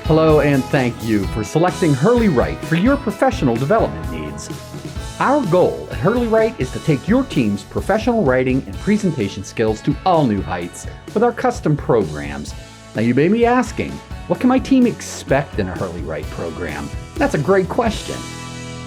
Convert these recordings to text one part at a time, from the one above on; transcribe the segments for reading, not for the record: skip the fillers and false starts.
Hello and thank you for selecting Hurley Write for your professional development needs. Our goal at Hurley Write is to take your team's professional writing and presentation skills to all new heights with our custom programs. Now you may be asking, what can my team expect in a Hurley Write program? That's a great question.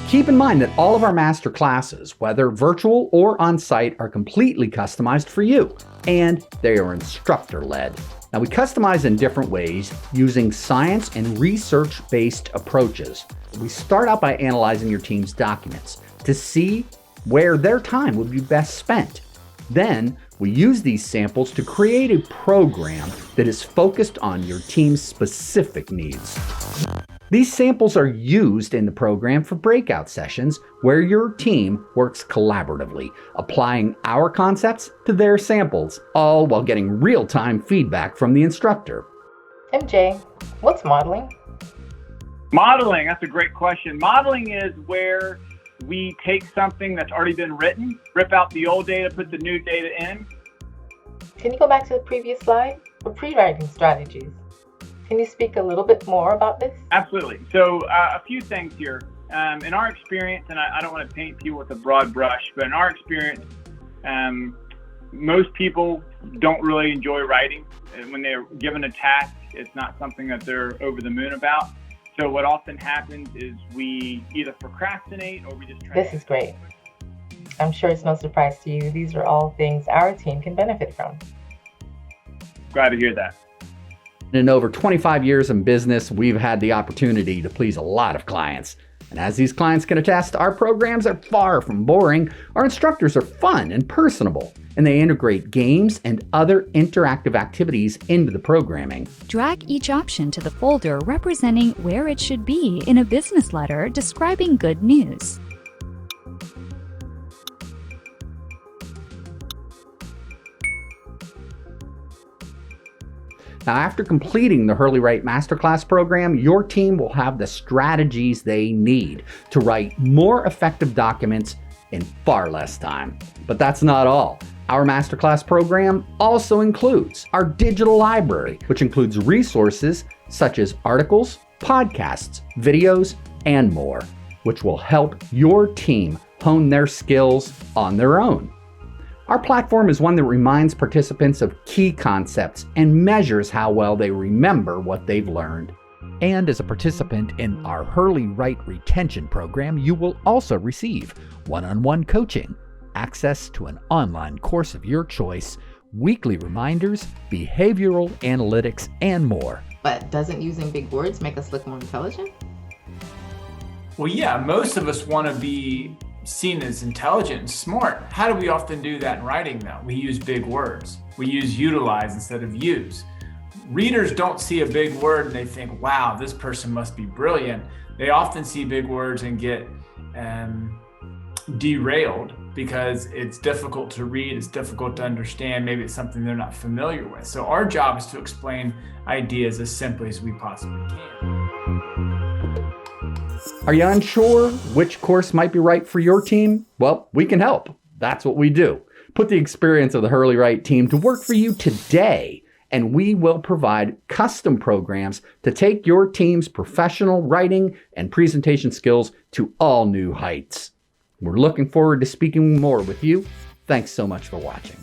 Keep in mind that all of our master classes, whether virtual or on-site, are completely customized for you, and they are instructor-led. Now we customize in different ways using science and research-based approaches. We start out by analyzing your team's documents to see where their time would be best spent. Then we use these samples to create a program that is focused on your team's specific needs. These samples are used in the program for breakout sessions where your team works collaboratively, applying our concepts to their samples, all while getting real-time feedback from the instructor. MJ, what's modeling? Modeling, that's a great question. Modeling is where we take something that's already been written, rip out the old data, put the new data in. Can you go back to the previous slide? For pre-writing strategies. Can you speak a little bit more about this? Absolutely. So a few things here. In our experience, and I don't want to paint people with a broad brush, but in our experience, most people don't really enjoy writing. When they're given a task, it's not something that they're over the moon about. So what often happens is we either procrastinate or we just try. This is great. I'm sure it's no surprise to you. These are all things our team can benefit from. Glad to hear that. In over 25 years in business, we've had the opportunity to please a lot of clients. And as these clients can attest, our programs are far from boring. Our instructors are fun and personable, and they integrate games and other interactive activities into the programming. Drag each option to the folder representing where it should be in a business letter describing good news. Now, after completing the Hurley Write Masterclass program, your team will have the strategies they need to write more effective documents in far less time. But that's not all. Our Masterclass program also includes our digital library, which includes resources such as articles, podcasts, videos, and more, which will help your team hone their skills on their own. Our platform is one that reminds participants of key concepts and measures how well they remember what they've learned. And as a participant in our Hurley Write Retention program, you will also receive one-on-one coaching, access to an online course of your choice, weekly reminders, behavioral analytics, and more. But doesn't using big words make us look more intelligent? Well, yeah, most of us want to be seen as intelligent and smart. How do we often do that in writing though? We use big words. We use utilize instead of use. Readers don't see a big word and they think, wow, this person must be brilliant. They often see big words and get derailed because it's difficult to read, it's difficult to understand, maybe it's something they're not familiar with. So our job is to explain ideas as simply as we possibly can. Are you unsure which course might be right for your team? Well, we can help. That's what we do. Put the experience of the Hurley Write team to work for you today, and we will provide custom programs to take your team's professional writing and presentation skills to all new heights. We're looking forward to speaking more with you. Thanks so much for watching.